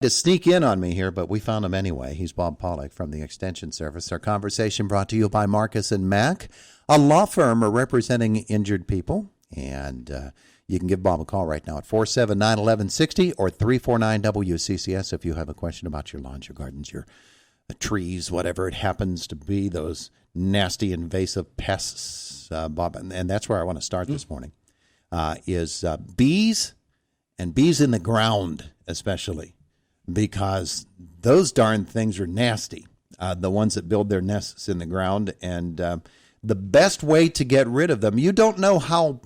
To sneak in on me here, but we found him anyway. He's Bob Pollock from the Extension Service. Our conversation brought to you by Marcus and Mack, a law firm representing injured people. And you can give Bob a call right now at 479-1160 or 349-WCCS if you have a question about your lawns, your gardens, your trees, whatever it happens to be, those nasty invasive pests, Bob. And that's where I want to start this morning, is bees and bees in the ground especially. Because those darn things are nasty, the ones that build their nests in the ground. And the best way to get rid of them, you don't know how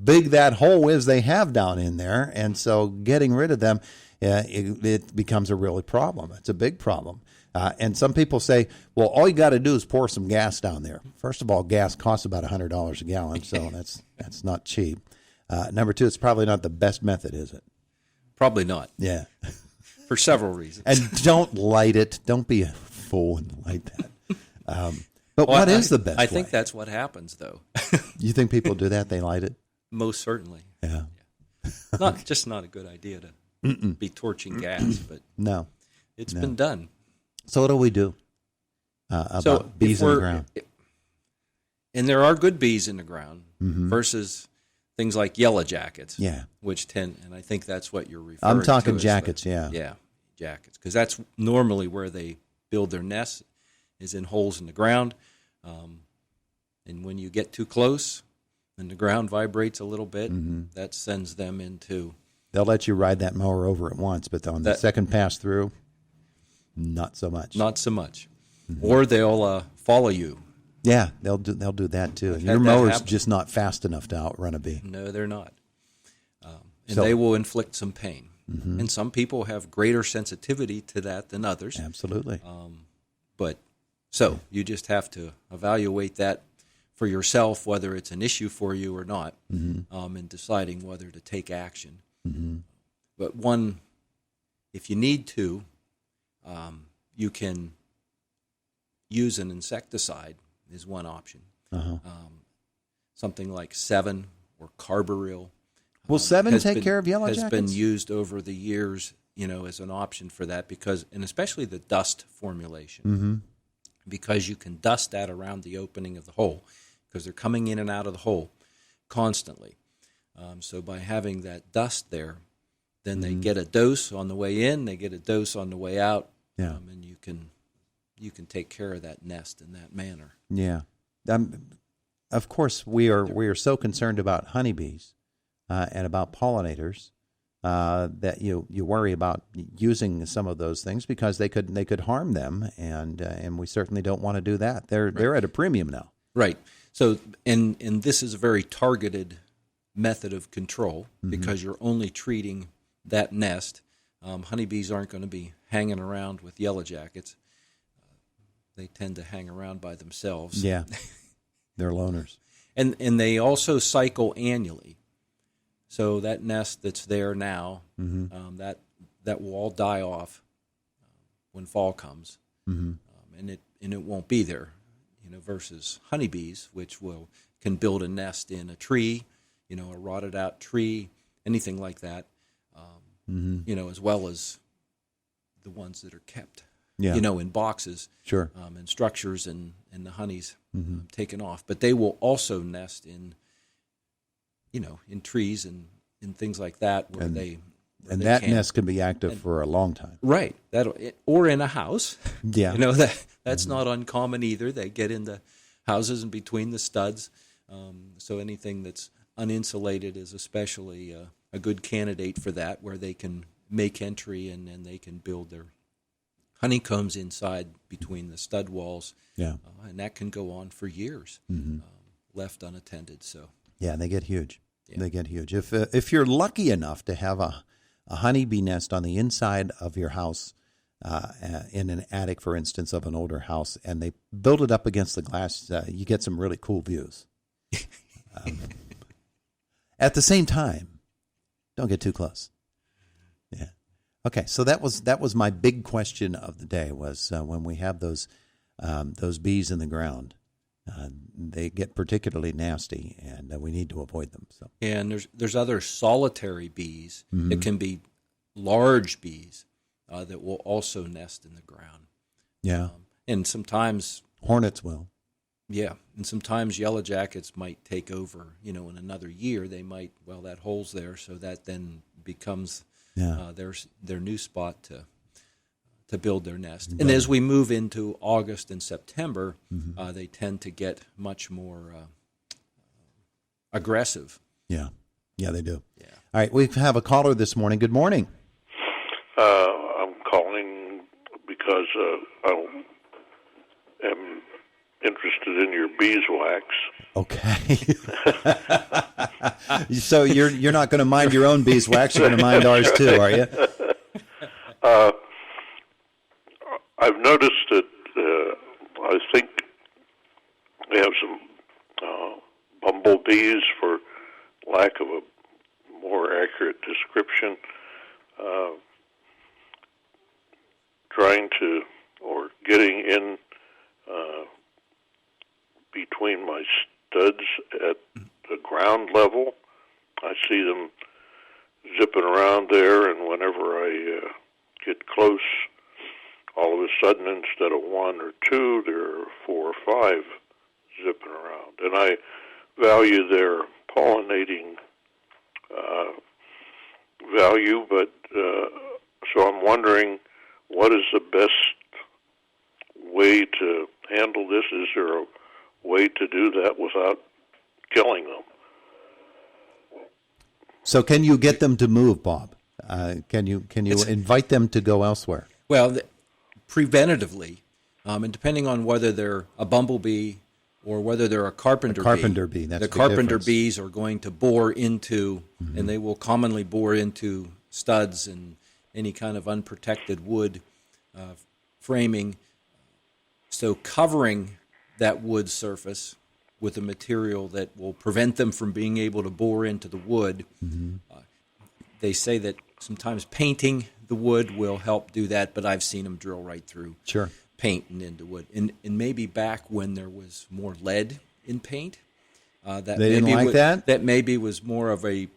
big that hole is they have down in there. And so getting rid of them, it becomes a real problem. It's a big problem. And some people say, well, all you got to do is pour some gas down there. First of all, gas costs about $100 a gallon, so that's not cheap. Number two, it's probably not the best method, is it? Probably not. Yeah. For several reasons. And don't light it. Don't be a fool and light that. But what is the best way? I think that's what happens, though. You think people do that? They light it? Most certainly. Yeah. Just not a good idea to be torching gas, but no, it's been done. So what do we do about bees in the ground? And there are good bees in the ground versus things like yellow jackets, which tend, and I think that's what you're referring to. I'm talking jackets, yeah, jackets, because that's normally where they build their nests, is in holes in the ground. And when you get too close and the ground vibrates a little bit, that sends them into. They'll let you ride that mower over it once, but on the second pass through, not so much. Not so much, or they'll follow you. Yeah, they'll do that too. Your mower's just not fast enough to outrun a bee. No, they're not. And they will inflict some pain. And some people have greater sensitivity to that than others. Absolutely. You just have to evaluate that for yourself, whether it's an issue for you or not, in deciding whether to take action. But if you need to, you can use an insecticide. Is one option. Something like Sevin or Carbaryl. Will Sevin take care of yellow jackets? Has been used over the years, as an option for that and especially the dust formulation, because you can dust that around the opening of the hole, because they're coming in and out of the hole constantly. So by having that dust there, then they get a dose on the way in, they get a dose on the way out, and you can take care of that nest in that manner. Yeah. Of course, we are so concerned about honeybees and about pollinators that you worry about using some of those things because they could harm them, and we certainly don't want to do that. They're at a premium now. Right. So and this is a very targeted method of control because you're only treating that nest. Honeybees aren't going to be hanging around with yellow jackets. They tend to hang around by themselves. Yeah, they're loners. And they also cycle annually. So that nest that's there now, that will all die off when fall comes, and it won't be there. Versus honeybees, which can build a nest in a tree, a rotted out tree, anything like that, as well as the ones that are kept. In boxes, sure, and structures, and the honey's taken off. But they will also nest in trees and things like that where that nest can be active for a long time. Right. Or in a house. Yeah. That's not uncommon either. They get into houses and between the studs. So anything that's uninsulated is especially a good candidate for that, where they can make entry and then they can build their honeycombs inside between the stud walls, and that can go on for years, left unattended. So they get huge. Yeah. They get huge. If you're lucky enough to have a honeybee nest on the inside of your house, in an attic, for instance, of an older house, and they build it up against the glass, you get some really cool views. At the same time, don't get too close. Yeah. Okay, so that was my big question of the day, was when we have those bees in the ground, they get particularly nasty, and we need to avoid them. So. And there's other solitary bees. It can be large bees that will also nest in the ground. Yeah. And sometimes Hornets will. Yeah, and sometimes yellow jackets might take over. In another year, they might. Well, that hole's there, so that then becomes their new spot to build their nest. And as we move into August and September, they tend to get much more aggressive. Yeah, they do. Yeah. All right, we have a caller this morning. Good morning. I'm calling because I am interested in your beeswax. Okay. So you're not going to mind your own beeswax. You're going to mind ours too, are you? I've noticed that I think they have some bumblebees, for lack of a more accurate description, trying to or getting in between my studs at the ground level. I see them zipping around there, and whenever I get close, all of a sudden, instead of one or two, there are 4 or 5 zipping around. And I value their pollinating value, but so I'm wondering, what is the best way to handle this? Is there a way to do that without killing them? So can you get them to move, Bob? Can you invite them to go elsewhere? Well, preventatively, and depending on whether they're a bumblebee or whether they're a carpenter bee. That's the the carpenter difference. bees are going to bore into, and they will commonly bore into studs and any kind of unprotected wood framing. So covering that wood surface with a material that will prevent them from being able to bore into the wood. They say that sometimes painting the wood will help do that, but I've seen them drill right through paint and into wood. And maybe back when there was more lead in paint, that they didn't like that? That maybe was more of a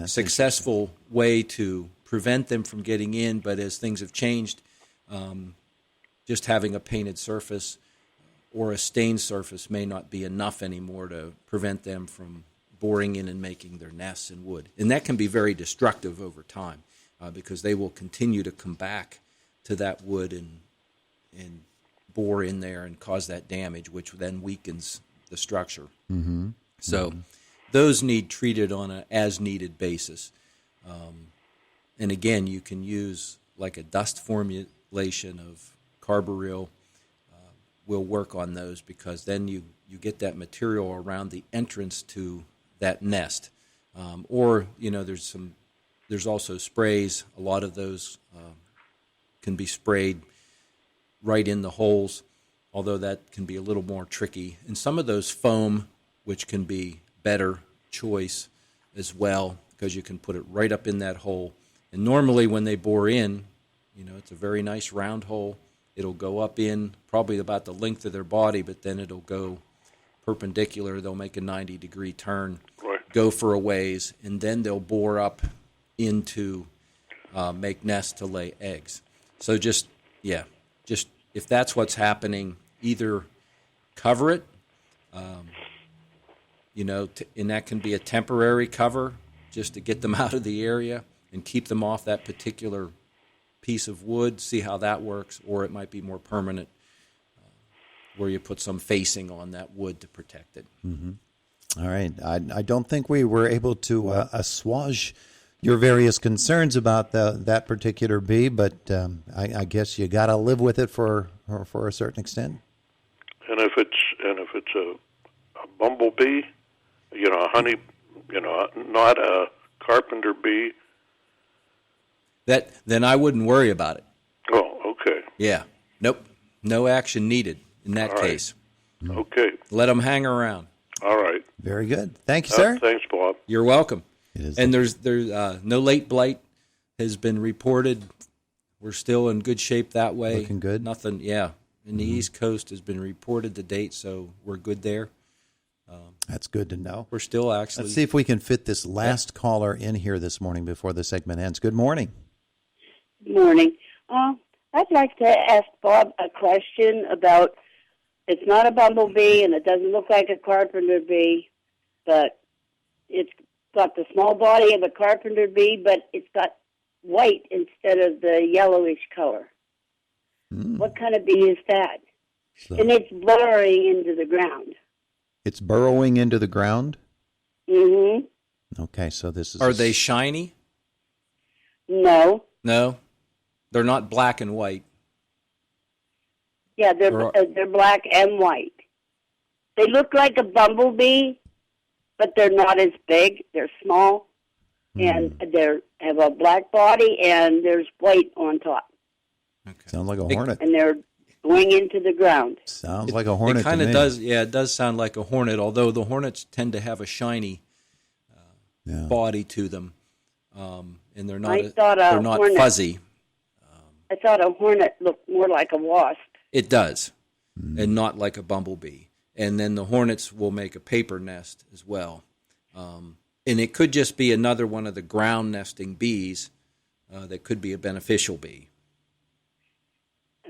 successful way to prevent them from getting in. But as things have changed, just having a painted surface or a stained surface may not be enough anymore to prevent them from boring in and making their nests in wood. And that can be very destructive over time because they will continue to come back to that wood and bore in there and cause that damage, which then weakens the structure. So those need treated on an as-needed basis. And again, you can use like a dust formulation of carbaryl will work on those, because then you get that material around the entrance to that nest. Or there's also sprays. A lot of those can be sprayed right in the holes, although that can be a little more tricky. And some of those foam, which can be better choice as well, because you can put it right up in that hole. And normally when they bore in, it's a very nice round hole. It'll go up in probably about the length of their body, but then it'll go perpendicular. They'll make a 90-degree turn, go for a ways, and then they'll bore up into make nests to lay eggs. So just if that's what's happening, either cover it, and that can be a temporary cover just to get them out of the area and keep them off that particular piece of wood, see how that works, or it might be more permanent where you put some facing on that wood to protect it. All right. I don't think we were able to assuage your various concerns about that particular bee, but I guess you got to live with it for a certain extent. And if it's a bumblebee, a honey, not a carpenter bee, then I wouldn't worry about it. Oh, okay. Yeah. Nope. No action needed in that case. Okay. Let them hang around. All right. Very good. Thank you, sir. Thanks, Bob. You're welcome. It is and there's no late blight has been reported. We're still in good shape that way. Looking good. Nothing. Yeah. And the East Coast has been reported to date, so we're good there. That's good to know. We're still actually. Let's see if we can fit this last caller in here this morning before the segment ends. Good morning. morning. I'd like to ask Bob a question about, it's not a bumblebee and it doesn't look like a carpenter bee, but it's got the small body of a carpenter bee, but it's got white instead of the yellowish color. What kind of bee is that? So And it's burrowing into the ground. it's burrowing into the ground? Mm-hmm. Okay, so this is... Are they shiny? No. No. They're not black and white. Yeah, they're black and white. They look like a bumblebee, but they're not as big. They're small, and they have a black body, and there's white on top. Okay. Sounds like a hornet. And they're going into the ground. Sounds like a hornet It kind to of me. does. Yeah, it does sound like a hornet. Although the hornets tend to have a shiny body to them, and they're not. They're not fuzzy. I thought a hornet looked more like a wasp. It does, and not like a bumblebee. And then the hornets will make a paper nest as well. And it could just be another one of the ground nesting bees that could be a beneficial bee.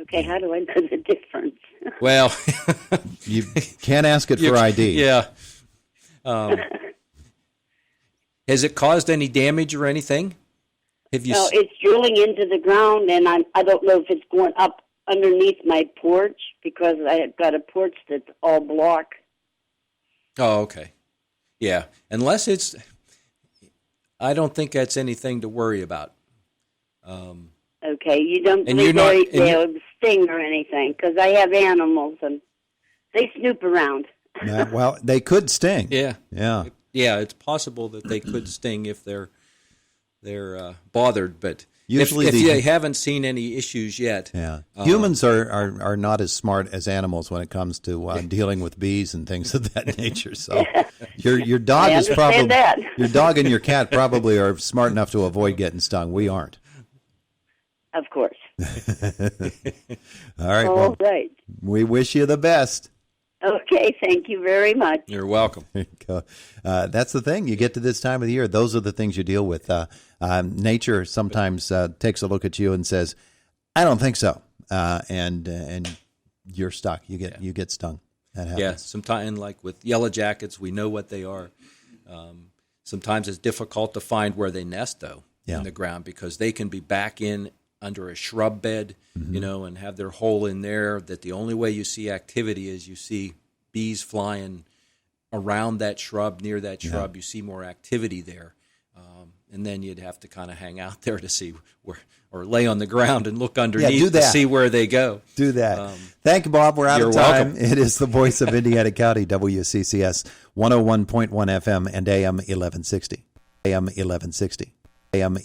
Okay, how do I know the difference? Well, You can't ask it for ID. Yeah. Has it caused any damage or anything? Have you? No, it's drilling into the ground, and I don't know if it's going up underneath my porch because I have got a porch that's all block. Oh, okay. Yeah, unless it's, I don't think that's anything to worry about. Okay, you don't And believe you're not- they'll sting or anything because I have animals and they snoop around. Well, they could sting. Yeah, Yeah. yeah. It's possible that they could sting if they're bothered, but Usually if the- you haven't seen any issues yet. Yeah. Humans are not as smart as animals when it comes to dealing with bees and things of that nature. So your dog I is probably understand that. your dog and your cat probably are smart enough to avoid getting stung. We aren't. Of course. All right. All Well, right. we wish you the best. Okay, thank you very much. You're welcome. There you go. That's the thing. You get to this time of the year, those are the things you deal with. Nature sometimes takes a look at you and says, "I don't think so," and you're stuck. You get stung. That happens. Yeah, sometimes like with yellow jackets, we know what they are. Sometimes it's difficult to find where they nest, though, in the ground because they can be back in under a shrub bed, and have their hole in there. That the only way you see activity is you see bees flying around that shrub, near that shrub. You see more activity there, and then you'd have to kind of hang out there to see where, or lay on the ground and look underneath to see where they go. Do that. Thank you, Bob. We're out of You're time. welcome. It is the voice of Indiana County, WCCS 101.1 FM and AM 1160. AM 1160. AM